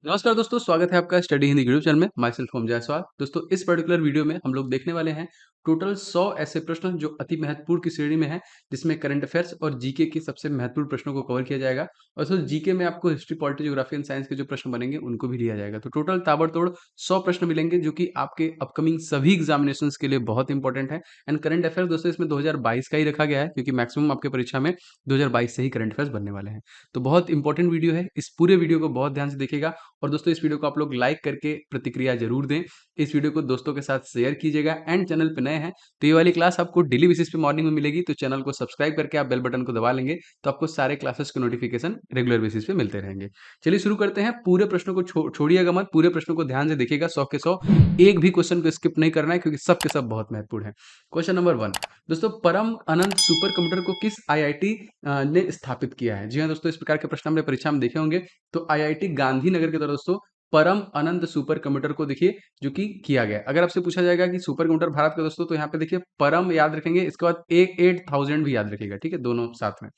नमस्कार दोस्तों, स्वागत है आपका स्टडी हिंदी यूट्यूब चैनल में। माई सेल्फ ओम जायसवाल। दोस्तों, इस पर्टिकुलर वीडियो में हम लोग देखने वाले हैं टोटल 100 ऐसे प्रश्न जो अति महत्वपूर्ण की श्रेणी में हैं, जिसमें करंट अफेयर्स और जीके की सबसे महत्वपूर्ण प्रश्नों को कवर किया जाएगा। और दोस्तों, जीके में आपको history, polity, geography and science के जो प्रश्न बनेंगे उनको भी लिया जाएगा। तो टोटल ताबड़तोड़ 100 प्रश्न मिलेंगे जो कि आपके अपकमिंग सभी एग्जामिनेशंस के लिए बहुत इंपॉर्टेंट है। एंड करंट अफेयर दोस्तों इसमें 2022 का ही रखा गया है, क्योंकि मैक्सिमम आपके परीक्षा में 2022 से ही करंट अफेयर्स बनने वाले हैं। तो बहुत इंपॉर्टेंट वीडियो है, इस पूरे वीडियो को बहुत ध्यान से देखिएगा। और दोस्तों, इस वीडियो को आप लोग लाइक करके प्रतिक्रिया जरूर दें। इस वीडियो को दोस्तों के साथ शेयर कीजिएगा। एंड चैनल पे नए हैं तो ये वाली क्लास आपको डेली बेसिस पे मॉर्निंग में मिलेगी, तो चैनल को सब्सक्राइब करके आप बेल बटन को दबा लेंगे तो आपको सारे क्लासेस के नोटिफिकेशन रेगुलर बेसिस पे मिलते रहेंगे। चलिए शुरू करते हैं। पूरे प्रश्नों को छोड़िएगा मत, पूरे प्रश्नों को ध्यान से देखिएगा, 100 के 100। एक भी क्वेश्चन को स्किप नहीं करना है, क्योंकि सब के सब बहुत महत्वपूर्ण है। क्वेश्चन नंबर 1 दोस्तों, परम अनंत सुपर कंप्यूटर को किस आईआईटी ने स्थापित किया है? जी हाँ दोस्तों, इस प्रकार के प्रश्न हमने परीक्षा में देखे होंगे। तो आईआईटी गांधीनगर के द्वारा दोस्तों परम अनंत सुपर कंप्यूटर को देखिए जो कि किया गया। अगर आपसे पूछा जाएगा कि सुपर कंप्यूटर भारत का दोस्तों, तो यहाँ पे देखिए परम याद रखेंगे, इसके बाद 8000 भी याद रखिएगा, ठीक है, दोनों साथ में।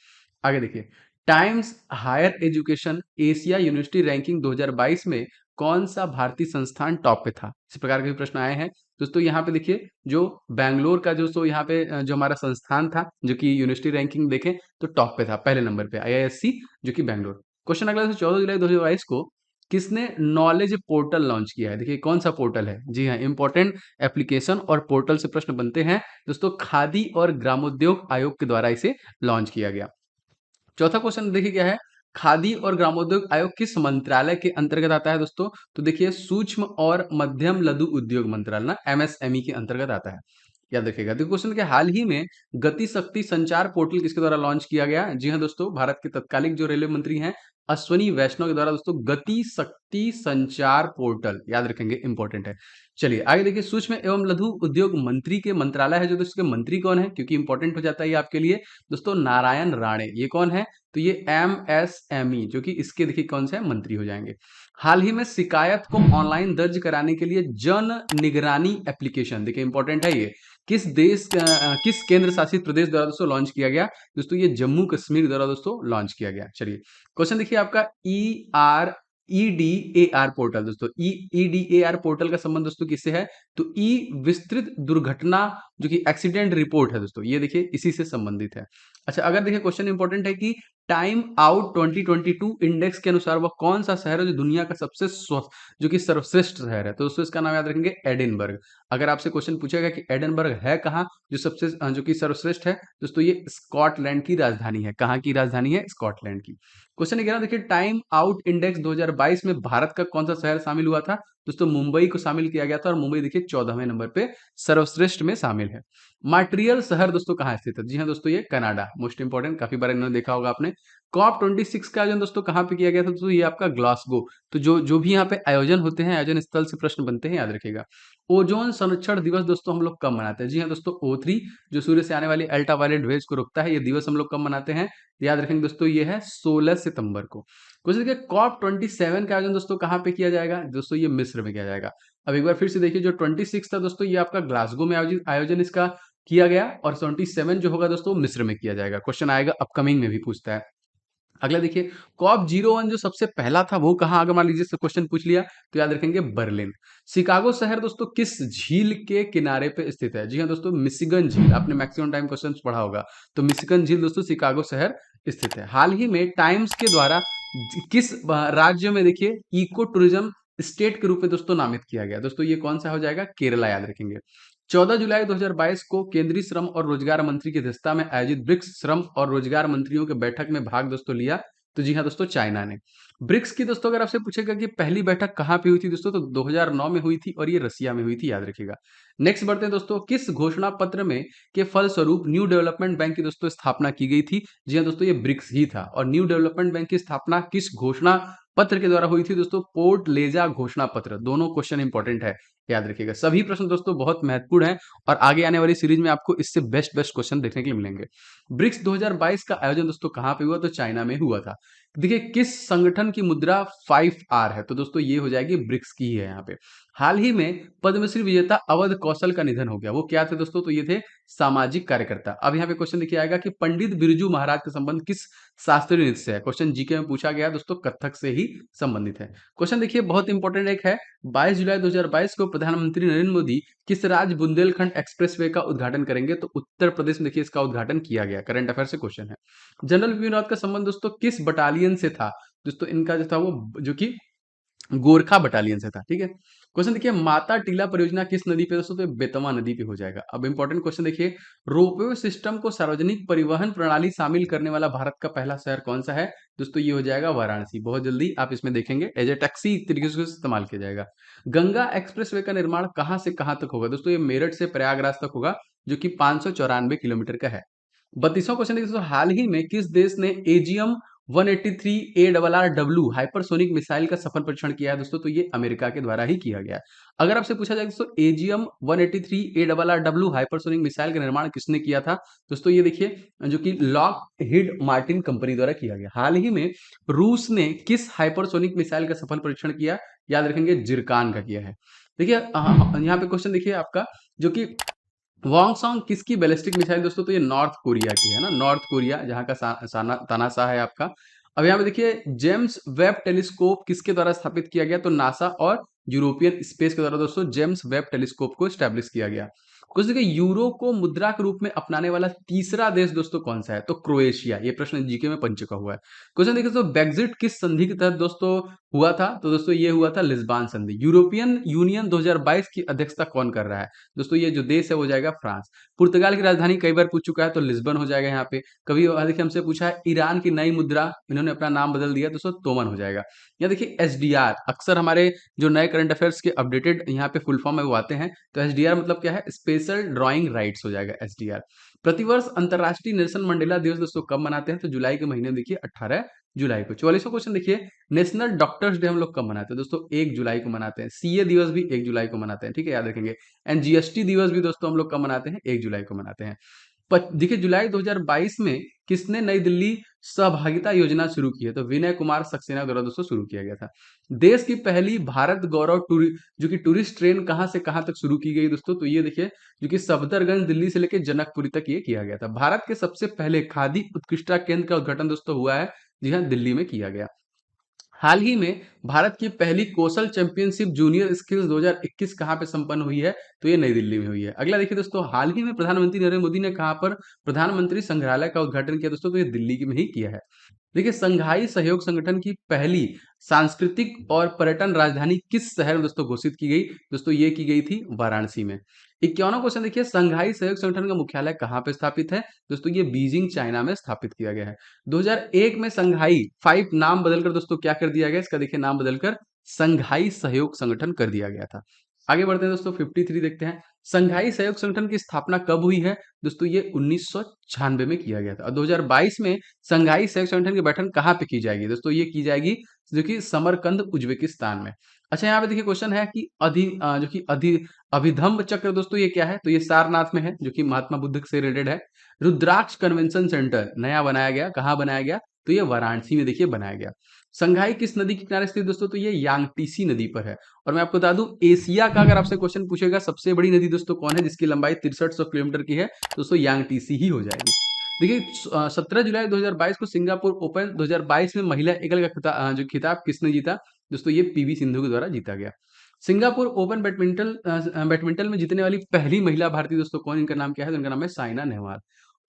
आगे देखिए, Times Higher Education Asia University Ranking 2022 में कौन सा भारतीय संस्थान टॉप पे था? इस प्रकार के भी प्रश्न आए हैं दोस्तों। यहाँ पे देखिए, जो बैंगलोर का दोस्तों यहाँ पे जो हमारा संस्थान था, जो कि यूनिवर्सिटी रैंकिंग देखें तो टॉप पे था, पहले नंबर पे आईआईएससी, जो कि बैंगलोर। क्वेश्चन अगला, 14 जुलाई 2022 को किसने नॉलेज पोर्टल लॉन्च किया है? देखिए कौन सा पोर्टल है। जी हाँ, इंपॉर्टेंट एप्लीकेशन और पोर्टल से प्रश्न बनते हैं दोस्तों। खादी और ग्रामोद्योग आयोग के द्वारा इसे लॉन्च किया गया। चौथा क्वेश्चन देखिए क्या है, खादी और ग्रामोद्योग आयोग किस मंत्रालय के अंतर्गत आता है दोस्तों? तो देखिए सूक्ष्म और मध्यम लघु उद्योग मंत्रालय ना, एमएसएमई के अंतर्गत आता है, याद रखिएगा। देखिए क्वेश्चन के, हाल ही में गति शक्ति संचार पोर्टल किसके द्वारा लॉन्च किया गया? जी हाँ दोस्तों, भारत के तत्कालिक जो रेलवे मंत्री हैं अश्वनी वैष्णव के द्वारा दोस्तों गति शक्ति संचार पोर्टल, याद रखेंगे, इंपॉर्टेंट है। चलिए आगे देखिए, सूक्ष्म एवं लघु उद्योग मंत्री के मंत्रालय है जो दोस्तों, इसके मंत्री कौन है? क्योंकि इंपॉर्टेंट हो जाता है ये आपके लिए दोस्तों, नारायण राणे। ये कौन है? तो ये एमएसएमई, जो कि इसके देखिए कौन से मंत्री हो जाएंगे। हाल ही में शिकायत को ऑनलाइन दर्ज कराने के लिए जन निगरानी एप्लीकेशन, देखिए इंपॉर्टेंट है ये, किस केंद्र शासित प्रदेश द्वारा दोस्तों लॉन्च किया गया? दोस्तों ये जम्मू कश्मीर द्वारा दोस्तों लॉन्च किया गया। चलिए क्वेश्चन देखिए आपका, ईडीएआर पोर्टल दोस्तों, ईडीएआर पोर्टल का संबंध दोस्तों किससे है? तो ई विस्तृत दुर्घटना, जो कि एक्सीडेंट रिपोर्ट है दोस्तों, ये देखिए इसी से संबंधित है। अच्छा, अगर देखिए क्वेश्चन इंपॉर्टेंट है कि टाइम आउट 2022 इंडेक्स के अनुसार वह कौन सा शहर है जो दुनिया का सबसे जो कि सर्वश्रेष्ठ शहर है? तो दोस्तों इसका नाम याद रखेंगे, एडिनबर्ग। अगर आपसे क्वेश्चन पूछेगा कि एडिनबर्ग है कहाँ, जो कि सर्वश्रेष्ठ है दोस्तों, ये स्कॉटलैंड की राजधानी है। कहाँ की राजधानी है? स्कॉटलैंड की। क्वेश्चन 11 देखिए, टाइम आउट इंडेक्स 2022 में भारत का कौन सा शहर शामिल हुआ था? दोस्तों मुंबई को शामिल किया गया था, और मुंबई देखिए 14वें नंबर पे सर्वश्रेष्ठ में शामिल है। मॉन्ट्रियल शहर दोस्तों कहाँ स्थित है? जी हाँ दोस्तों, ये कनाडा, मोस्ट इंपोर्टेंट, काफी बार इन्होंने देखा होगा आपने। कॉप 26 का आयोजन दोस्तों कहाँ पे किया गया था? दोस्तों ये आपका ग्लासगो। तो जो जो भी यहाँ पे आयोजन होते हैं, आयोजन स्थल से प्रश्न बनते हैं, याद रखिएगा। ओजोन संरक्षण दिवस दोस्तों हम लोग कब मनाते हैं? जी हाँ दोस्तों, O3, जो सूर्य से आने वाली अल्ट्रावायलेट रेज को रोकता है, ये दिवस हम लोग कब मनाते हैं? याद रखेंगे दोस्तों, ये है 16 सितंबर को। क्वेश्चन देखिए, कॉप 27 का आयोजन दोस्तों कहाँ पे किया जाएगा? दोस्तों ये मिस्र में किया जाएगा। अब एक बार फिर से देखिए, जो 26 था दोस्तों, ये आपका ग्लासगो में आयोजित आयोजन इसका किया गया, और 27 जो होगा दोस्तों मिस्र में किया जाएगा। क्वेश्चन आएगा, अपकमिंग में भी पूछता है। अगला देखिए, कॉप 01 जो सबसे पहला था वो कहाँ, अगर मान लीजिए क्वेश्चन पूछ लिया तो याद रखेंगे, बर्लिन। शिकागो शहर दोस्तों किस झील के किनारे पे स्थित है? जी हाँ दोस्तों, मिशिगन झील, आपने मैक्सिमम टाइम क्वेश्चन पढ़ा होगा। तो मिशिगन झील दोस्तों शिकागो शहर स्थित है। हाल ही में टाइम्स के द्वारा किस राज्य में देखिए इको टूरिज्म स्टेट के रूप में दोस्तों नामित किया गया? दोस्तों ये कौन सा हो जाएगा? केरला, याद रखेंगे। 14 जुलाई 2022 को केंद्रीय श्रम और रोजगार मंत्री की अध्यक्षता में आयोजित ब्रिक्स श्रम और रोजगार मंत्रियों के बैठक में भाग दोस्तों लिया? तो जी हाँ दोस्तों, चाइना ने। ब्रिक्स की दोस्तों अगर आपसे पूछेगा कि पहली बैठक कहाँ पे हुई थी दोस्तों, तो 2009 में हुई थी, और ये रसिया में हुई थी, याद रखिएगा। नेक्स्ट बढ़ते हैं दोस्तों, किस घोषणा पत्र में के फलस्वरूप न्यू डेवलपमेंट बैंक की दोस्तों स्थापना की गई थी? जी हाँ दोस्तों, ये ब्रिक्स ही था। और न्यू डेवलपमेंट बैंक की स्थापना किस घोषणा पत्र के द्वारा हुई थी दोस्तों? पोर्ट लेजा घोषणा पत्र। दोनों क्वेश्चन इंपॉर्टेंट है, याद रखिएगा। सभी प्रश्न दोस्तों बहुत महत्वपूर्ण है, और आगे आने वाली सीरीज में आपको इससे बेस्ट बेस्ट क्वेश्चन देखने के लिए मिलेंगे। ब्रिक्स 2022 का आयोजन दोस्तों कहाँ पे हुआ? तो चाइना में हुआ था। देखिए किस संगठन की मुद्रा 5R है? तो दोस्तों ये हो जाएगी ब्रिक्स की ही है यहाँ पे। हाल ही में पद्मश्री विजेता अवध कौशल का निधन हो गया। वो क्या थे दोस्तों? तो ये थे सामाजिक कार्यकर्ता। अब यहाँ पे क्वेश्चन देखिए आएगा कि पंडित बिरजू महाराज का संबंध किस शास्त्रीय नृत्य से है? क्वेश्चन जीके में पूछा गया दोस्तों, कथक से ही संबंधित है। क्वेश्चन देखिए बहुत इंपॉर्टेंट एक है, 22 जुलाई 2022 को प्रधानमंत्री नरेंद्र मोदी किस राज्य बुंदेलखंड एक्सप्रेसवे का उद्घाटन करेंगे? तो उत्तर प्रदेश में देखिए इसका उद्घाटन किया गया। करंट अफेयर से क्वेश्चन है। जनरल बिपिन रावत का संबंध दोस्तों किस बटालियन से था? दोस्तों इनका जो था वो जो कि गोरखा बटालियन से था। ठीक है। क्वेश्चन देखिए माता टीला परियोजना किस नदी पे? दोस्तों तो बेतवा नदी पे हो जाएगा। अब इंपॉर्टेंट क्वेश्चन देखिए, रोपवे सिस्टम को सार्वजनिक परिवहन प्रणाली शामिल करने वाला भारत का पहला शहर कौन सा है? दोस्तों ये हो जाएगा वाराणसी। बहुत जल्दी आप इसमें देखेंगे एज ए टैक्सी तरीके से इस्तेमाल किया जाएगा। गंगा एक्सप्रेसवे का निर्माण कहां से कहां तक होगा? दोस्तों ये मेरठ से प्रयागराज तक होगा, जो कि 594 किलोमीटर का है। 32वां क्वेश्चन देखिए दोस्तों, हाल ही में किस देश ने एजीएम 183 ARRW हाइपरसोनिक मिसाइल का सफल परीक्षण किया है? दोस्तों तो ये अमेरिका के द्वारा ही किया गया है। अगर आपसे पूछा जाए दोस्तों एजीएम 183 ARRW हाइपरसोनिक मिसाइल का निर्माण किसने किया था? दोस्तों ये देखिए जो कि लॉकहीड मार्टिन कंपनी द्वारा किया गया। हाल ही में रूस ने किस हाइपरसोनिक मिसाइल का सफल परीक्षण किया? याद रखेंगे जिरकान का किया है। देखिए यहाँ पे क्वेश्चन देखिए आपका जो कि वॉन्गसॉन्ग किसकी बैलिस्टिक मिसाइल? दोस्तों तो ये नॉर्थ कोरिया की है ना, नॉर्थ कोरिया जहां का तानाशाह है आपका। अब यहाँ पे देखिए जेम्स वेब टेलीस्कोप किसके द्वारा स्थापित किया गया? तो नासा और यूरोपियन स्पेस के द्वारा दोस्तों जेम्स वेब टेलीस्कोप को स्टैब्लिश किया गया। कुछ देखिए यूरो को मुद्रा के रूप में अपनाने वाला तीसरा देश दोस्तों कौन सा है? तो क्रोएशिया। ये प्रश्न जीके में बन चुका हुआ है। क्वेश्चन देखिए दोस्तों ब्रेक्जिट किस संधि के तहत दोस्तों हुआ था? तो दोस्तों ये हुआ था लिस्बन संधि। यूरोपियन यूनियन 2022 की अध्यक्षता कौन कर रहा है? दोस्तों ये जो देश है वो जाएगा फ्रांस। पुर्तगाल की राजधानी कई बार पूछ चुका है, तो लिस्बन हो जाएगा यहाँ पे। कभी देखिए हमसे पूछा है ईरान की नई मुद्रा, इन्होंने अपना नाम बदल दिया, दोस्तों तोमन हो जाएगा। यहाँ देखिए एसडीआर, अक्सर हमारे जो नए करंट अफेयर्स के अपडेटेड यहाँ पे फुल फॉर्म में वो आते हैं, तो एसडीआर मतलब क्या है? स्पेशल ड्राइंग राइट्स हो जाएगा एसडीआर। प्रतिवर्ष अंतर्राष्ट्रीय नेल्सन मंडेला दिवस दोस्तों कब मनाते हैं? तो जुलाई के महीने में देखिए 18 जुलाई को। 44वां क्वेश्चन देखिए, नेशनल डॉक्टर्स डे हम लोग कब मनाते हैं? दोस्तों 1 जुलाई को मनाते हैं। सीए दिवस भी 1 जुलाई को मनाते हैं। ठीक है, याद रखेंगे। एंड जीएसटी दिवस भी दोस्तों हम लोग कब मनाते हैं? 1 जुलाई को मनाते हैं। देखिए जुलाई 2022 में किसने नई दिल्ली सहभागिता योजना शुरू की है? तो विनय कुमार सक्सेना द्वारा दोस्तों शुरू किया गया था। देश की पहली भारत गौरव जो कि टूरिस्ट ट्रेन कहां से कहां तक शुरू की गई दोस्तों? तो ये देखिए जो कि सफदरगंज दिल्ली से लेकर जनकपुरी तक ये किया गया था। भारत के सबसे पहले खादी उत्कृष्टता केंद्र का उद्घाटन दोस्तों हुआ है, जी हाँ, दिल्ली में किया गया। हाल ही में भारत की पहली कौशल चैंपियनशिप जूनियर स्किल्स 2021 कहां पे संपन्न हुई है? तो ये नई दिल्ली में हुई है। अगला देखिए दोस्तों, हाल ही में प्रधानमंत्री नरेंद्र मोदी ने कहां पर प्रधानमंत्री संग्रहालय का उद्घाटन किया? दोस्तों तो ये दिल्ली में ही किया है। देखिए संघाई सहयोग संगठन की पहली सांस्कृतिक और पर्यटन राजधानी किस शहर में दोस्तों घोषित की गई? दोस्तों ये की गई थी वाराणसी में। 51वां क्वेश्चन देखिए, संघाई सहयोग संगठन का मुख्यालय कहां पे स्थापित है? दोस्तों ये बीजिंग चाइना में स्थापित किया गया है। 2001 में संघाई 5 नाम बदलकर दोस्तों क्या कर दिया गया? इसका देखिए नाम बदलकर संघाई सहयोग संगठन कर दिया गया था। आगे बढ़ते हैं दोस्तों, 53 देखते हैं, संघाई सहयोग संगठन की स्थापना कब हुई है? दोस्तों ये 1996 में किया गया था। और 2022 में संघाई सहयोग संगठन की बैठक कहाँ पे की जाएगी? दोस्तों ये की जाएगी जो कि समरकंद उज्बेकिस्तान में। अच्छा यहाँ पे देखिए क्वेश्चन है कि जो कि अभिधम्म चक्र दोस्तों ये क्या है? तो ये सारनाथ में है, जो कि महात्मा बुद्ध से रिलेटेड है। रुद्राक्ष कन्वेंशन सेंटर नया बनाया गया, कहाँ बनाया गया? तो ये वाराणसी में देखिए बनाया गया। संघाई किस नदी के किनारे स्थित दोस्तों? तो ये यांगटीसी नदी पर है। और मैं आपको बता दूं एशिया का अगर आपसे क्वेश्चन पूछेगा सबसे बड़ी नदी दोस्तों कौन है जिसकी लंबाई 6300 किलोमीटर की है? दोस्तों यांगटीसी ही हो जाएगी। देखिए 17 जुलाई 2022 को सिंगापुर ओपन 2022 में महिला एकल का जो खिताब किसने जीता? दोस्तों ये पीवी सिंधु के द्वारा जीता गया। सिंगापुर ओपन बैडमिंटन में जीतने वाली पहली महिला भारतीय दोस्तों कौन? इनका नाम क्या है? तो इनका नाम है Saina Nehwal.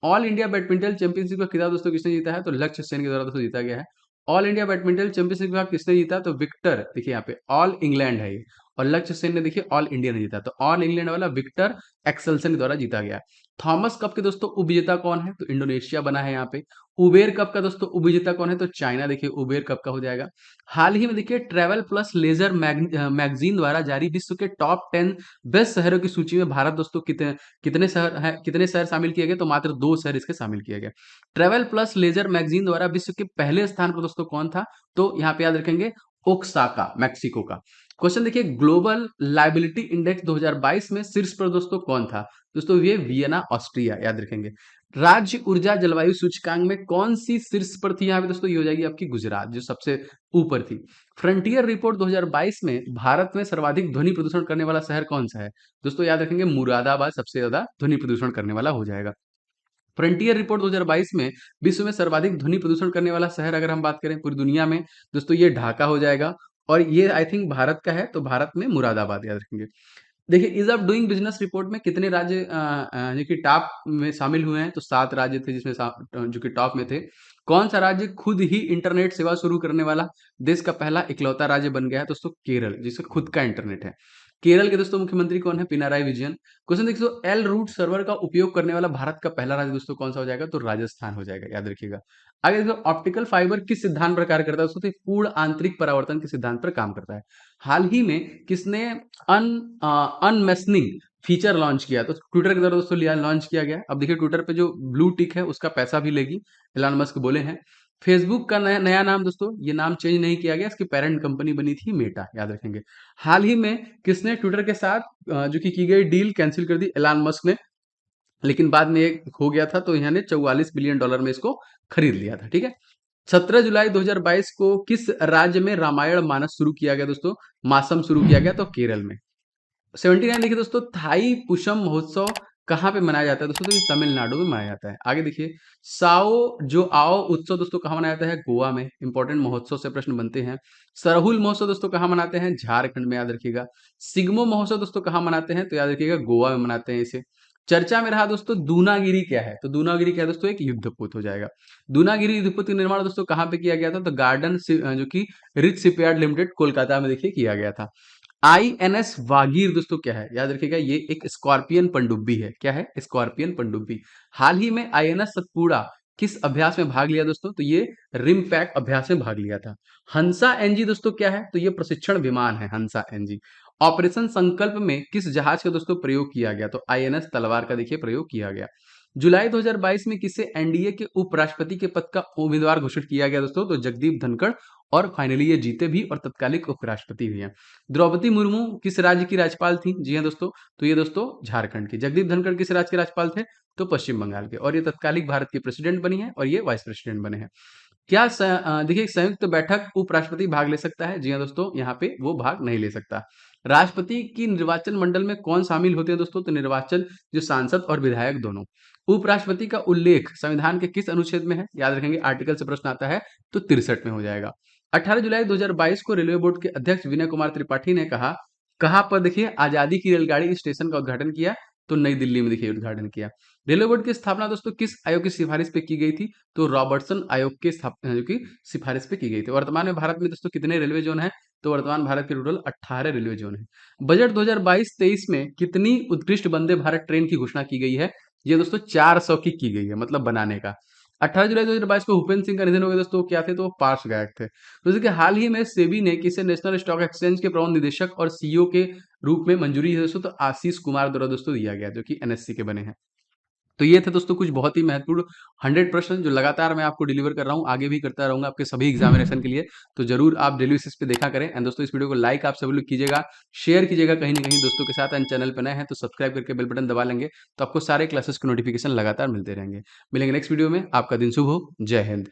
All India badminton championship का खिताब दोस्तों किसने जीता है? तो लक्ष्य सेन के द्वारा दोस्तों जीता गया है। ऑल इंडिया बैडमिंटन चैंपियनशिप का किसने जीता? तो विक्टर, देखिए यहाँ पे ऑल इंग्लैंड है ये, और लक्ष्य सेन ने देखिए ऑल इंडिया ने जीता। तो ऑल इंग्लैंड वाला विक्टर एक्सेल्सन के द्वारा जीता गया। थॉमस कप के दोस्तों उपविजेता कौन है? तो इंडोनेशिया बना है यहाँ पे। उबेर कप का दोस्तों उपविजेता कौन है? तो चाइना, देखिए उबेर कप का हो जाएगा। हाल ही में देखिए ट्रेवल प्लस लेजर मैगजीन द्वारा जारी विश्व के टॉप 10 बेस्ट शहरों की सूची में भारत दोस्तों कितने शहर शामिल किए गए? तो मात्र 2 शहर इसके शामिल किए गए। ट्रेवल प्लस लेजर मैगजीन द्वारा विश्व के पहले स्थान पर दोस्तों कौन था? तो यहाँ पे याद रखेंगे ओक्साका, मैक्सिको का। क्वेश्चन देखिए ग्लोबल लाइबिलिटी इंडेक्स 2022 में शीर्ष पर दोस्तों कौन था? दोस्तों ये वियना ऑस्ट्रिया, याद रखेंगे। राज्य ऊर्जा जलवायु सूचकांक में कौन सी शीर्ष पर थी यहाँ पे दोस्तों? ये हो जाएगी आपकी गुजरात, जो सबसे ऊपर थी। फ्रंटियर रिपोर्ट 2022 में भारत में सर्वाधिक ध्वनि प्रदूषण करने वाला शहर कौन सा है? दोस्तों याद रखेंगे, मुरादाबाद सबसे ज्यादा ध्वनि प्रदूषण करने वाला हो जाएगा। फ्रंटियर रिपोर्ट 2022 में विश्व में सर्वाधिक ध्वनि प्रदूषण करने वाला शहर अगर हम बात करें पूरी दुनिया में, दोस्तों ये ढाका हो जाएगा। और ये आई थिंक भारत का है, तो भारत में मुरादाबाद याद रखेंगे। देखिए, ease of doing business report में कितने राज्य जो कि टॉप में शामिल हुए हैं? तो 7 राज्य थे जिसमें जो कि टॉप में थे। कौन सा राज्य खुद ही इंटरनेट सेवा शुरू करने वाला देश का पहला इकलौता राज्य बन गया है? दोस्तों केरल, जिसका खुद का इंटरनेट है। केरल के दोस्तों मुख्यमंत्री कौन है? पिनाराई विजयन। क्वेश्चन देखिए, एल रूट सर्वर का उपयोग करने वाला भारत का पहला राज्य दोस्तों कौन सा हो जाएगा? तो राजस्थान हो जाएगा, याद रखिएगा। आगे देखो, ऑप्टिकल फाइबर किस सिद्धांत पर कार्य करता है दोस्तों? तो पूर्ण आंतरिक परावर्तन के सिद्धांत पर काम करता है। हाल ही में किसने अन अनमेस्निंग फीचर लॉन्च किया? तो ट्विटर के द्वारा दोस्तों लिया लॉन्च किया गया। अब देखिए, ट्विटर पे जो ब्लू टिक है उसका पैसा भी लेगी, एलन मस्क बोले हैं। फेसबुक का नया नया नाम दोस्तों, ये नाम चेंज नहीं किया गया, इसकी पेरेंट कंपनी बनी थी मेटा, याद रखेंगे। हाल ही में किसने ट्विटर के साथ जो कि की गई डील कैंसिल कर दी? एलन मस्क ने। लेकिन बाद में ये हो गया था, तो इन्होंने $44 बिलियन में इसको खरीद लिया था, ठीक है। 17 जुलाई 2022 को किस राज्य में रामायण मानस शुरू किया गया दोस्तों? मासम शुरू किया गया, तो केरल में। 79 देखिए दोस्तों, थाई पुषम महोत्सव कहाँ पे मनाया जाता है दोस्तों? तो ये तमिलनाडु में मनाया जाता है। आगे देखिए, साओ जो आओ उत्सव दोस्तों कहाँ मनाया जाता है? गोवा में। इंपॉर्टेंट महोत्सव से प्रश्न बनते हैं। सरहुल महोत्सव दोस्तों कहाँ मनाते हैं? झारखंड में, याद रखिएगा। सिग्मो महोत्सव दोस्तों कहाँ मनाते हैं? तो याद रखिएगा, गोवा में मनाते हैं इसे। चर्चा में रहा दोस्तों, दूनागिरी क्या है? तो दूनागिरी क्या है दोस्तों? एक युद्धपोत हो जाएगा। दूनागिरी युद्धपोत का निर्माण दोस्तों कहाँ पे किया गया था? तो गार्डन जो कि रिच शिपयार्ड लिमिटेड कोलकाता में देखिए किया गया था। आईएनएस वागीर दोस्तों क्या है? याद रखिएगा, ये एक स्कॉर्पियन पनडुब्बी है। क्या है? स्कॉर्पियन पनडुब्बी। हाल ही में आईएनएस सतपुड़ा किस अभ्यास में भाग लिया दोस्तों? तो ये रिम पैक अभ्यास में भाग लिया था। हंसा एनजी दोस्तों क्या है? तो ये प्रशिक्षण विमान है, हंसा एनजी। ऑपरेशन संकल्प में किस जहाज का दोस्तों प्रयोग किया गया? तो आईएनएस तलवार का देखिए प्रयोग किया गया। जुलाई 2022 में किसे एनडीए के उपराष्ट्रपति के पद का उम्मीदवार घोषित किया गया दोस्तों? तो जगदीप धनखड़। और फाइनली ये जीते भी और तत्कालिक उपराष्ट्रपति भी हैं। द्रौपदी मुर्मू किस राज्य की राज्यपाल थी? जी हाँ दोस्तों, तो ये दोस्तों झारखंड की। जगदीप धनखड़ किस राज्य के राज्यपाल थे? तो पश्चिम बंगाल के। और ये तत्कालिक भारत की प्रेसिडेंट बनी है, और ये वाइस प्रेसिडेंट बने हैं। क्या देखिए, संयुक्त बैठक उपराष्ट्रपति भाग ले सकता है? जी हाँ दोस्तों, यहाँ पे वो भाग नहीं ले सकता। राष्ट्रपति की निर्वाचन मंडल में कौन शामिल होते हैं दोस्तों? तो निर्वाचन जो सांसद और विधायक दोनों। उपराष्ट्रपति का उल्लेख संविधान के किस अनुच्छेद में है? याद रखेंगे, आर्टिकल से प्रश्न आता है तो 63 में हो जाएगा। 18 जुलाई 2022 को रेलवे बोर्ड के अध्यक्ष विनय कुमार त्रिपाठी ने कहा, कहाँ पर देखिए आजादी की रेलगाड़ी स्टेशन का उद्घाटन किया? तो नई दिल्ली में देखिए उद्घाटन किया। रेलवे बोर्ड की स्थापना दोस्तों किस आयोग की सिफारिश पे की गई थी? तो रॉबर्टसन आयोग के स्थापना जो कि सिफारिश पे की गई थी। वर्तमान में भारत में दोस्तों कितने रेलवे जोन है? तो वर्तमान भारत के टोटल 18 रेलवे जोन है। बजट 2022-23 में कितनी उत्कृष्ट वंदे भारत ट्रेन की घोषणा की गई है? ये दोस्तों 400 की गई है, मतलब बनाने का। 18 जुलाई 2022 को भूपेंद्र सिंह का निधन हो गया दोस्तों। क्या थे? तो वो पार्श्व गायक थे। तो जैसे कि हाल ही में सेबी ने किसे नेशनल स्टॉक एक्सचेंज के प्रबंध निदेशक और सीईओ के रूप में मंजूरी है दोस्तों? तो आशीष कुमार द्वारा दोस्तों दिया गया, जो कि एनएससी के बने हैं। तो ये थे दोस्तों कुछ बहुत ही महत्वपूर्ण 100 प्रश्न जो लगातार मैं आपको डिलीवर कर रहा हूँ, आगे भी करता रहूंगा आपके सभी एग्जामिनेशन के लिए। तो जरूर आप डेली बेसिस पे देखा करें। एंड दोस्तों, इस वीडियो को लाइक आप सभी लोग कीजिएगा, शेयर कीजिएगा कहीं ना कहीं दोस्तों के साथ। एंड चैनल पर नए हैं तो सब्सक्राइब करके बेल बटन दबा लेंगे, तो आपको सारे क्लासेस के नोटिफिकेशन लगातार मिलते रहेंगे। मिलेंगे नेक्स्ट वीडियो में। आपका दिन शुभ हो। जय हिंद।